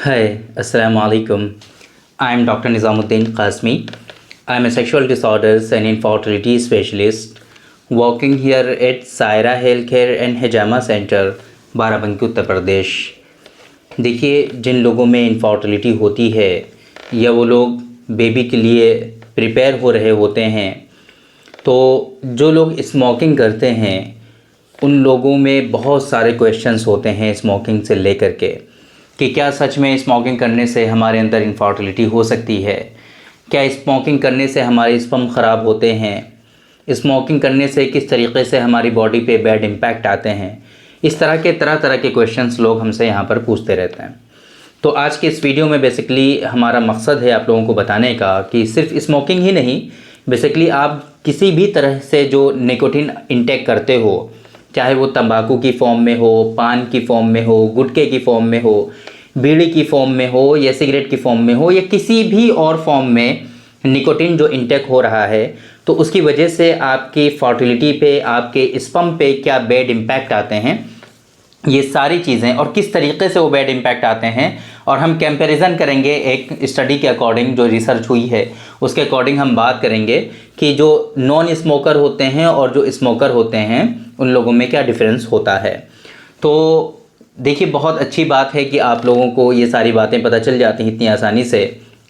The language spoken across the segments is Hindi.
Hi, Assalamu alaikum. I am Dr. Nizamuddin Qasmi. I am a sexual disorders and infertility specialist working here at Saira Healthcare and Hijama Center, Barabanki Uttar Pradesh. देखिए, जिन लोगों में इनफर्टिलिटी होती है या वो लोग बेबी के लिए प्रिपेयर हो रहे होते हैं, तो जो लोग स्मोकिंग करते हैं उन लोगों में बहुत सारे क्वेश्चंस होते हैं स्मोकिंग से लेकर के कि क्या सच में स्मोकिंग करने से हमारे अंदर इनफर्टिलिटी हो सकती है, क्या स्मोकिंग करने से हमारे स्पर्म ख़राब होते हैं, स्मोकिंग करने से किस तरीके से हमारी बॉडी पे बैड इम्पैक्ट आते हैं। इस तरह तरह के क्वेश्चंस लोग हमसे यहाँ पर पूछते रहते हैं। तो आज के इस वीडियो में बेसिकली हमारा मकसद है आप लोगों को बताने का कि सिर्फ स्मोकिंग ही नहीं, बेसिकली आप किसी भी तरह से जो निकोटिन इंटेक करते हो, चाहे वो तंबाकू की फॉर्म में हो, पान की फॉर्म में हो, गुटखे की फॉर्म में हो, बीड़ी की फॉर्म में हो या सिगरेट की फॉर्म में हो या किसी भी और फॉर्म में निकोटिन जो इंटेक हो रहा है, तो उसकी वजह से आपकी फर्टिलिटी पे, आपके स्पर्म पे क्या बैड इम्पैक्ट आते हैं, ये सारी चीज़ें और किस तरीके से वो बैड इम्पैक्ट आते हैं। और हम कंपैरिजन करेंगे एक स्टडी के अकॉर्डिंग, जो रिसर्च हुई है उसके अकॉर्डिंग हम बात करेंगे कि जो नॉन स्मोकर होते हैं और जो स्मोकर होते हैं उन लोगों में क्या डिफरेंस होता है। तो देखिए, बहुत अच्छी बात है कि आप लोगों को ये सारी बातें पता चल जाती हैं इतनी आसानी से,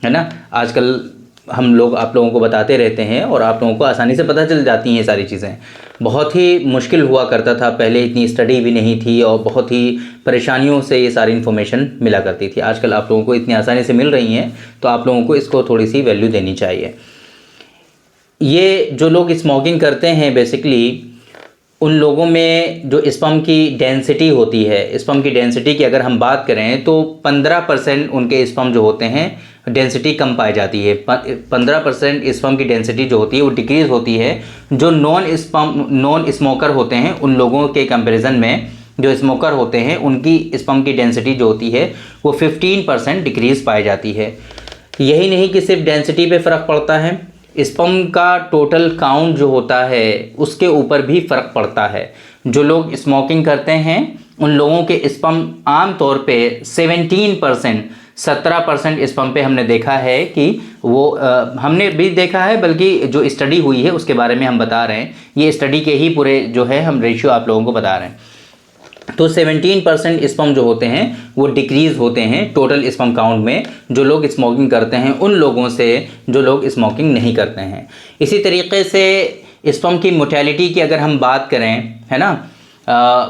है ना। आजकल हम लोग आप लोगों को बताते रहते हैं और आप लोगों को आसानी से पता चल जाती हैं ये सारी चीज़ें। बहुत ही मुश्किल हुआ करता था पहले, इतनी स्टडी भी नहीं थी और बहुत ही परेशानियों से ये सारी इन्फॉर्मेशन मिला करती थी। आजकल आप लोगों को इतनी आसानी से मिल रही हैं, तो आप लोगों को इसको थोड़ी सी वैल्यू देनी चाहिए। ये जो लोग स्मोकिंग करते हैं बेसिकली उन लोगों में जो स्पर्म की डेंसिटी होती है, स्पर्म की डेंसिटी की अगर हम बात करें तो 15% उनके स्पर्म जो होते हैं डेंसिटी कम पाई जाती है। 15% स्पर्म की डेंसिटी जो होती है वो डिक्रीज़ होती है। जो नॉन स्मोकर होते हैं उन लोगों के कंपैरिजन में जो स्मोकर होते हैं उनकी स्पर्म की डेंसिटी जो होती है वो 15% डिक्रीज़ पाई जाती है। यही नहीं कि सिर्फ डेंसिटी पे फ़र्क पड़ता है, स्पर्म का टोटल काउंट जो होता है उसके ऊपर भी फ़र्क पड़ता है। जो लोग स्मोकिंग करते हैं उन लोगों के स्पर्म आम तौर पे 17% स्पर्म पे हमने देखा है कि वो हमने भी देखा है, बल्कि जो स्टडी हुई है उसके बारे में हम बता रहे हैं। ये स्टडी के ही पूरे जो है हम रेशियो आप लोगों को बता रहे हैं। तो 17% स्पर्म जो होते हैं वो डिक्रीज़ होते हैं टोटल स्पर्म काउंट में, जो लोग स्मोकिंग करते हैं उन लोगों से जो लोग स्मोकिंग नहीं करते हैं। इसी तरीके से स्पर्म की मोर्टेलिटी की अगर हम बात करें, है ना,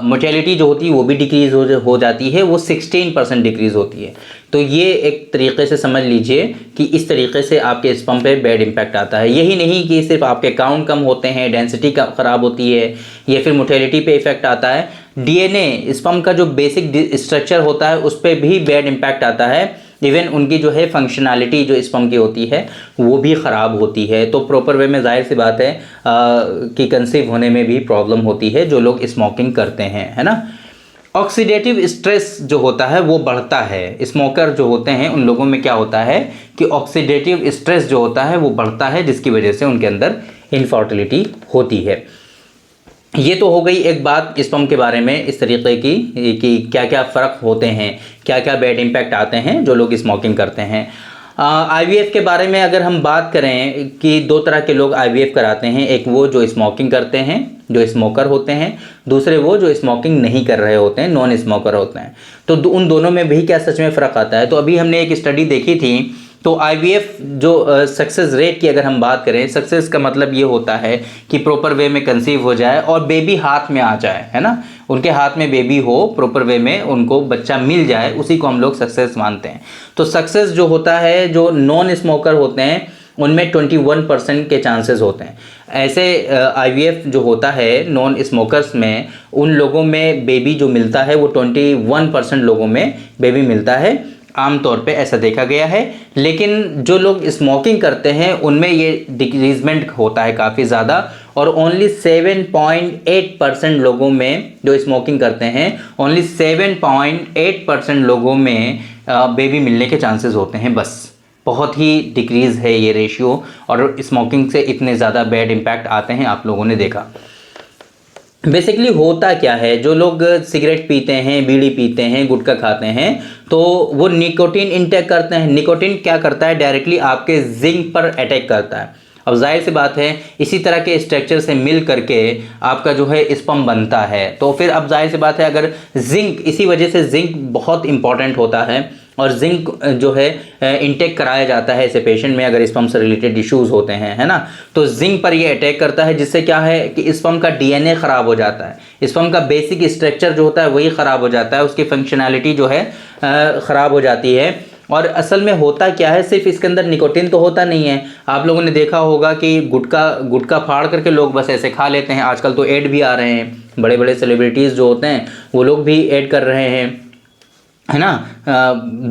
मोर्टेलिटी जो होती है वो भी डिक्रीज़ हो जाती है, वो 16% डिक्रीज़ होती है। तो ये एक तरीके से समझ लीजिए कि इस तरीके से आपके स्पर्म पे बैड इम्पैक्ट आता है। यही नहीं कि सिर्फ आपके काउंट कम होते हैं, डेंसिटी ख़राब होती है या फिर मोर्टेलिटी पे इफ़ेक्ट आता है, डीएनए स्पर्म का जो बेसिक स्ट्रक्चर होता है उस पर भी बैड इम्पैक्ट आता है। इवन उनकी जो है फंक्शनैलिटी जो स्पर्म की होती है वो भी ख़राब होती है। तो प्रॉपर वे में जाहिर सी बात है कि कंसीव होने में भी प्रॉब्लम होती है जो लोग स्मोकिंग करते हैं, है ना। ऑक्सीडेटिव स्ट्रेस जो होता है वो बढ़ता है। स्मोकर जो होते हैं उन लोगों में क्या होता है कि ऑक्सीडेटिव स्ट्रेस जो होता है वो बढ़ता है, जिसकी वजह से उनके अंदर इनफर्टिलिटी होती है। ये तो हो गई एक बात स्पर्म के बारे में, इस तरीके की कि क्या क्या फ़र्क होते हैं, क्या क्या बैड इम्पैक्ट आते हैं जो लोग स्मोकिंग करते हैं। आईवीएफ के बारे में अगर हम बात करें कि दो तरह के लोग आईवीएफ कराते हैं, एक वो जो स्मोकिंग करते हैं, जो स्मोकर होते हैं, दूसरे वो जो स्मोकिंग नहीं कर रहे होते हैं, नॉन स्मोकर होते हैं। तो उन दोनों में भी क्या सच में फ़र्क आता है। तो अभी हमने एक स्टडी देखी थी, तो आईवीएफ जो सक्सेस रेट की अगर हम बात करें, सक्सेस का मतलब ये होता है कि प्रॉपर वे में कंसीव हो जाए और बेबी हाथ में आ जाए, है ना, उनके हाथ में बेबी हो, प्रॉपर वे में उनको बच्चा मिल जाए, उसी को हम लोग सक्सेस मानते हैं। तो सक्सेस जो होता है, जो नॉन स्मोकर होते हैं उनमें 21% के चांसेस होते हैं। ऐसे आईवीएफ जो होता है नॉन स्मोकर्स में, उन लोगों में बेबी जो मिलता है वो 21% लोगों में बेबी मिलता है, आमतौर पे ऐसा देखा गया है। लेकिन जो लोग स्मोकिंग करते हैं उनमें ये डिक्रीजमेंट होता है काफ़ी ज़्यादा, और ओनली 7.8% लोगों में जो स्मोकिंग करते हैं, ओनली 7.8% लोगों में बेबी मिलने के चांसेस होते हैं। बस बहुत ही डिक्रीज़ है ये रेशियो, और स्मोकिंग से इतने ज़्यादा बैड इम्पैक्ट आते हैं आप लोगों ने देखा। बेसिकली होता क्या है, जो लोग सिगरेट पीते हैं, बीड़ी पीते हैं, गुटखा खाते हैं, तो वो निकोटीन इंटेक करते हैं। निकोटीन क्या करता है, डायरेक्टली आपके जिंक पर अटैक करता है। अब जाहिर सी बात है, इसी तरह के स्ट्रक्चर से मिल करके आपका जो है स्पर्म बनता है। तो फिर अब जाहिर सी बात है, अगर जिंक, इसी वजह से जिंक बहुत इंपॉर्टेंट होता है और जिंक जो है इंटेक कराया जाता है ऐसे पेशेंट में अगर स्पर्म से रिलेटेड इश्यूज होते हैं, है ना। तो जिंक पर ये अटैक करता है, जिससे क्या है कि स्पर्म का डीएनए खराब हो जाता है, स्पर्म का बेसिक स्ट्रक्चर जो होता है वही खराब हो जाता है, उसकी फंक्शनैलिटी जो है खराब हो जाती है। और असल में होता क्या है, सिर्फ इसके अंदर निकोटीन तो होता नहीं है। आप लोगों ने देखा होगा कि गुटखा गुटखा फाड़ करके लोग बस ऐसे खा लेते हैं। आजकल तो ऐड भी आ रहे हैं, बड़े बड़े सेलिब्रिटीज़ जो होते हैं वो लोग भी ऐड कर रहे हैं, है ना।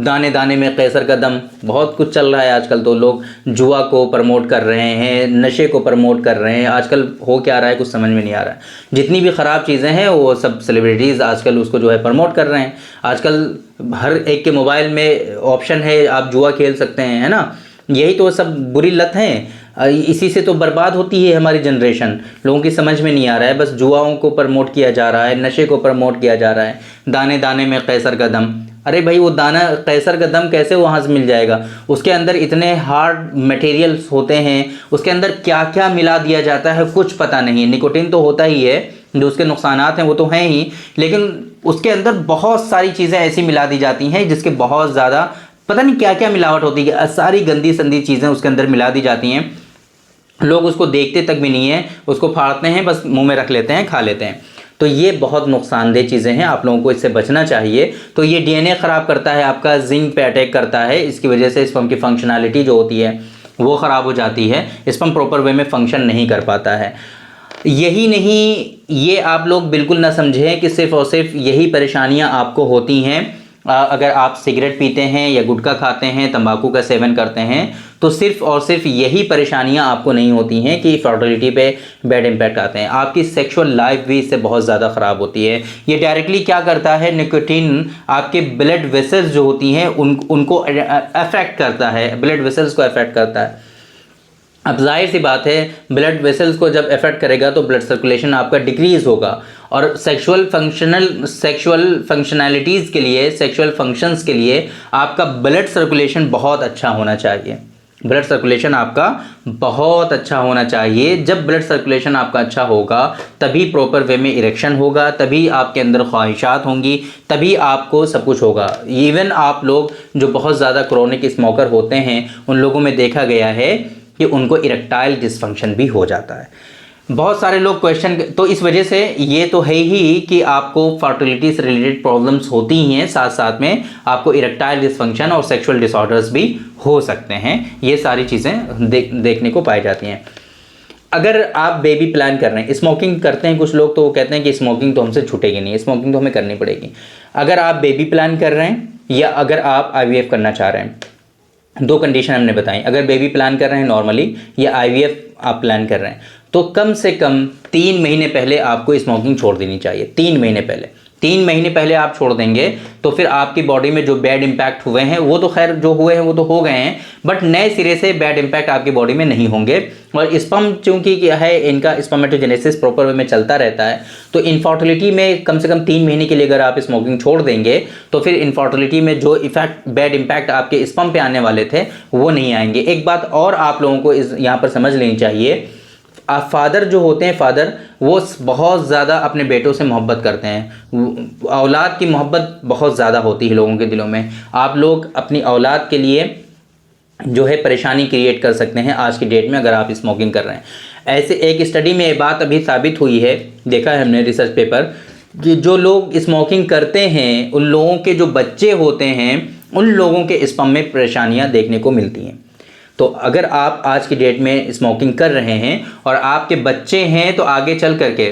दाने दाने में कैसर का दम, बहुत कुछ चल रहा है आजकल। तो लोग जुआ को प्रमोट कर रहे हैं, नशे को प्रमोट कर रहे हैं। आजकल हो क्या रहा है कुछ समझ में नहीं आ रहा है। जितनी भी ख़राब चीज़ें हैं वो सब सेलिब्रिटीज़ आजकल उसको जो है प्रमोट कर रहे हैं। आजकल हर एक के मोबाइल में ऑप्शन है, आप जुआ खेल सकते हैं, है ना। यही तो सब बुरी लत है, इसी से तो बर्बाद होती है हमारी जनरेशन। लोगों की समझ में नहीं आ रहा है, बस जुआओं को प्रमोट किया जा रहा है, नशे को प्रमोट किया जा रहा है। दाने दाने में कैसर का दम, अरे भाई वो दाना कैसर का दम कैसे वहाँ से मिल जाएगा? उसके अंदर इतने हार्ड मटेरियल्स होते हैं, उसके अंदर क्या क्या मिला दिया जाता है कुछ पता नहीं। निकोटीन तो होता ही है, जो उसके नुकसानात हैं वो तो हैं ही, लेकिन उसके अंदर बहुत सारी चीज़ें ऐसी मिला दी जाती हैं जिसके बहुत ज़्यादा पता नहीं क्या क्या मिलावट होती है। सारी गंदी संदी चीज़ें उसके अंदर मिला दी जाती हैं। लोग उसको देखते तक भी नहीं है, उसको फाड़ते हैं, बस मुंह में रख लेते हैं, खा लेते हैं। तो ये बहुत नुकसानदेह चीज़ें हैं, आप लोगों को इससे बचना चाहिए। तो ये डीएनए ख़राब करता है, आपका जिंक पे अटैक करता है, इसकी वजह से स्पर्म की फंक्शनैलिटी जो होती है वो ख़राब हो जाती है, स्पर्म प्रॉपर वे में फंक्शन नहीं कर पाता है। यही नहीं, ये आप लोग बिल्कुल ना समझें कि सिर्फ़ और सिर्फ यही परेशानियां आपको होती हैं। अगर आप सिगरेट पीते हैं या गुटखा खाते हैं, तंबाकू का सेवन करते हैं, तो सिर्फ और सिर्फ यही परेशानियां आपको नहीं होती हैं कि फर्टिलिटी पे बैड इम्पैक्ट आते हैं। आपकी सेक्सुअल लाइफ भी इससे बहुत ज़्यादा ख़राब होती है। ये डायरेक्टली क्या करता है, निकोटीन आपके ब्लड वेसल्स जो होती हैं उनको अफेक्ट करता है, ब्लड वेसल्स को अफेक्ट करता है। अब जाहिर सी बात है, ब्लड वेसल्स को जब अफेक्ट करेगा तो ब्लड सर्कुलेशन आपका डिक्रीज़ होगा, और सेक्सुअल फंक्शनैलिटीज़ के लिए, सेक्सुअल फंक्शंस के लिए आपका ब्लड सर्कुलेशन बहुत अच्छा होना चाहिए। ब्लड सर्कुलेशन आपका बहुत अच्छा होना चाहिए। जब ब्लड सर्कुलेशन आपका अच्छा होगा तभी प्रॉपर वे में इरेक्शन होगा, तभी आपके अंदर ख्वाहिशात होंगी, तभी आपको सब कुछ होगा। इवन आप लोग जो बहुत ज़्यादा क्रोनिक स्मोकर होते हैं उन लोगों में देखा गया है कि उनको इरेक्टाइल डिसफंक्शन भी हो जाता है। बहुत सारे लोग क्वेश्चन, तो इस वजह से ये तो है ही कि आपको फर्टिलिटी से रिलेटेड प्रॉब्लम्स होती ही हैं, साथ साथ में आपको इरेक्टाइल डिसफंक्शन और सेक्सुअल डिसऑर्डर्स भी हो सकते हैं। ये सारी चीज़ें देखने को पाई जाती हैं। अगर आप बेबी प्लान कर रहे हैं, स्मोकिंग करते हैं कुछ लोग, तो वो कहते हैं कि स्मोकिंग तो हमसे छूटेगी नहीं, स्मोकिंग तो हमें करनी पड़ेगी। अगर आप बेबी प्लान कर रहे हैं या अगर आप आईवीएफ करना चाह रहे हैं, दो कंडीशन हमने बताई। अगर बेबी प्लान कर रहे हैं नॉर्मली या आईवीएफ आप प्लान कर रहे हैं, तो कम से कम 3 महीने पहले आपको स्मोकिंग छोड़ देनी चाहिए। 3 महीने पहले, 3 महीने पहले आप छोड़ देंगे तो फिर आपकी बॉडी में जो बैड इम्पैक्ट हुए हैं वो तो खैर जो हुए हैं वो तो हो गए हैं, बट नए सिरे से बैड इम्पैक्ट आपकी बॉडी में नहीं होंगे। और स्पर्म चूंकि क्या है, इनका स्पर्मेटोजेनेसिस प्रॉपर वे में चलता रहता है, तो इनफर्टिलिटी में कम से कम 3 महीने के लिए अगर आप स्मोकिंग छोड़ देंगे तो फिर इनफर्टिलिटी में जो इफेक्ट, बैड इम्पैक्ट आपके स्पर्म पे आने वाले थे वो नहीं आएंगे। एक बात और आप लोगों को यहाँ पर समझ लेनी चाहिए, फादर जो होते हैं, फादर वो बहुत ज़्यादा अपने बेटों से मोहब्बत करते हैं। औलाद की मोहब्बत बहुत ज़्यादा होती है लोगों के दिलों में। आप लोग अपनी औलाद के लिए जो है परेशानी क्रिएट कर सकते हैं आज की डेट में अगर आप स्मोकिंग कर रहे हैं। ऐसे एक स्टडी में ये बात अभी साबित हुई है, देखा है हमने रिसर्च पेपर, कि जो लोग स्मोकिंग करते हैं उन लोगों के जो बच्चे होते हैं उन लोगों के स्पर्म में परेशानियाँ देखने को मिलती हैं। तो अगर आप आज की डेट में स्मोकिंग कर रहे हैं और आपके बच्चे हैं तो आगे चल करके,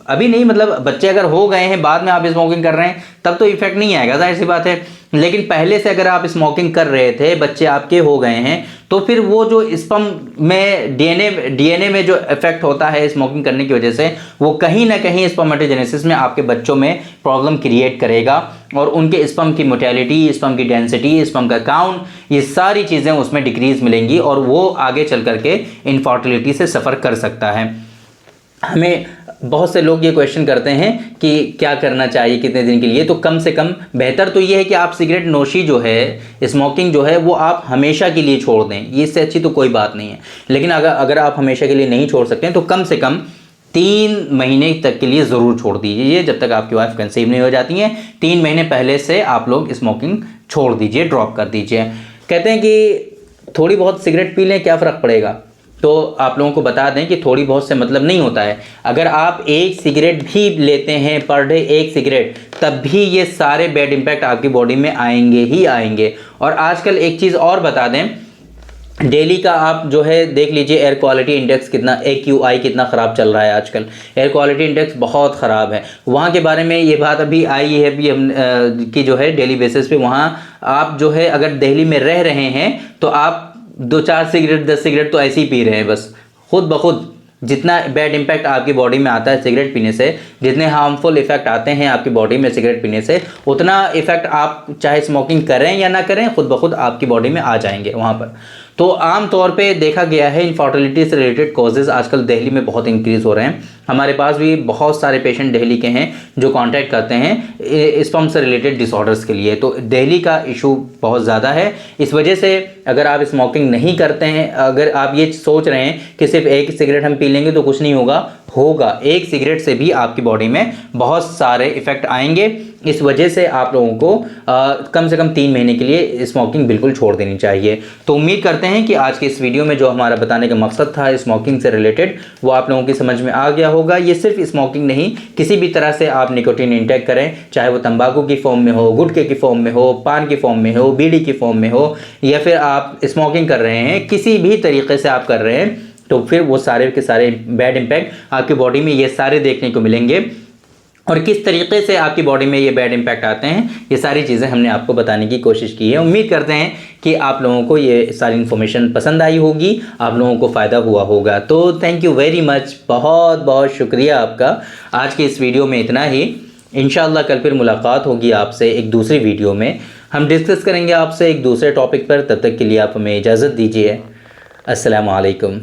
अभी नहीं मतलब बच्चे अगर हो गए हैं बाद में आप स्मोकिंग कर रहे हैं तब तो इफेक्ट नहीं आएगा, जाहिर सी बात है। लेकिन पहले से अगर आप स्मोकिंग कर रहे थे, बच्चे आपके हो गए हैं, तो फिर वो जो स्पर्म में डीएनए में जो इफेक्ट होता है स्मोकिंग करने की वजह से, वो कहीं ना कहीं स्पर्मेटोजेनेसिस में आपके बच्चों में प्रॉब्लम क्रिएट करेगा और उनके स्पर्म की मोटेलिटी, स्पर्म की डेंसिटी, स्पर्म का काउंट, ये सारी चीज़ें उसमें डिक्रीज मिलेंगी और वो आगे चल करके इनफर्टिलिटी से सफ़र कर सकता है। हमें बहुत से लोग ये क्वेश्चन करते हैं कि क्या करना चाहिए कितने दिन के लिए। तो कम से कम बेहतर तो ये है कि आप सिगरेट नोशी जो है, स्मोकिंग जो है, वो आप हमेशा के लिए छोड़ दें। इससे अच्छी तो कोई बात नहीं है। लेकिन अगर आप हमेशा के लिए नहीं छोड़ सकते हैं तो कम से कम 3 महीने तक के लिए ज़रूर छोड़ दीजिए, जब तक आपकी वाइफ कंसीव नहीं हो जाती हैं। 3 महीने पहले से आप लोग स्मोकिंग छोड़ दीजिए, ड्रॉप कर दीजिए। कहते हैं कि थोड़ी बहुत सिगरेट पी लें, क्या फ़र्क पड़ेगा। तो आप लोगों को बता दें कि थोड़ी बहुत से मतलब नहीं होता है। अगर आप 1 सिगरेट भी लेते हैं पर डे, 1 सिगरेट, तब भी ये सारे बैड इम्पैक्ट आपकी बॉडी में आएंगे ही आएंगे। और आजकल एक चीज़ और बता दें, डेली का आप जो है देख लीजिए एयर क्वालिटी इंडेक्स कितना, AQI कितना ख़राब चल रहा है आजकल। एयर क्वालिटी इंडेक्स बहुत ख़राब है। वहाँ के बारे में ये बात अभी आई है भी हम कि जो है डेली बेसिस पे वहाँ आप जो है अगर दिल्ली में रह रहे हैं तो आप 2-4 सिगरेट 10 सिगरेट तो ऐसे ही पी रहे हैं बस, खुद ब खुद। जितना बैड इम्पैक्ट आपकी बॉडी में आता है सिगरेट पीने से, जितने हार्मफुल इफेक्ट आते हैं आपकी बॉडी में सिगरेट पीने से, उतना इफेक्ट आप चाहे स्मोकिंग करें या ना करें, खुद ब खुद आपकी बॉडी में आ जाएंगे वहाँ पर। तो आम तौर पे देखा गया है इनफर्टिलिटी से रिलेटेड कॉजेज़ आजकल दिल्ली में बहुत इंक्रीज़ हो रहे हैं। हमारे पास भी बहुत सारे पेशेंट दिल्ली के हैं जो कांटेक्ट करते हैं स्पर्म से रिलेटेड डिसऑर्डर्स के लिए। तो दिल्ली का इशू बहुत ज़्यादा है। इस वजह से अगर आप स्मोकिंग नहीं करते हैं, अगर आप ये सोच रहे हैं कि सिर्फ 1 सिगरेट हम पी लेंगे तो कुछ नहीं होगा 1 सिगरेट से भी आपकी बॉडी में बहुत सारे इफ़ेक्ट आएंगे। इस वजह से आप लोगों को कम से कम 3 महीने के लिए स्मोकिंग बिल्कुल छोड़ देनी चाहिए। तो उम्मीद करते हैं कि आज के इस वीडियो में जो हमारा बताने का मकसद था स्मोकिंग से रिलेटेड, वो आप लोगों की समझ में आ गया होगा। ये सिर्फ स्मोकिंग नहीं, किसी भी तरह से आप निकोटीन इंटेक करें, चाहे वो तंबाकू की फॉर्म में हो, गुटखे की फॉर्म में हो, पान की फॉर्म में हो, बीड़ी की फॉर्म में हो, या फिर आप स्मोकिंग कर रहे हैं, किसी भी तरीके से आप कर रहे हैं, तो फिर वो सारे के सारे बैड इम्पैक्ट आपकी बॉडी में ये सारे देखने को मिलेंगे। और किस तरीके से आपकी बॉडी में ये बैड इम्पैक्ट आते हैं, ये सारी चीज़ें हमने आपको बताने की कोशिश की है। उम्मीद करते हैं कि आप लोगों को ये सारी इन्फॉर्मेशन पसंद आई होगी, आप लोगों को फ़ायदा हुआ होगा। तो थैंक यू वेरी मच, बहुत बहुत शुक्रिया आपका। आज के इस वीडियो में इतना ही। इंशाल्लाह कल फिर मुलाकात होगी आपसे एक दूसरी वीडियो में। हम डिस्कस करेंगे आपसे एक दूसरे टॉपिक पर। तब तक के लिए आप हमें इजाज़त दीजिए। अस्सलामु अलैकुम।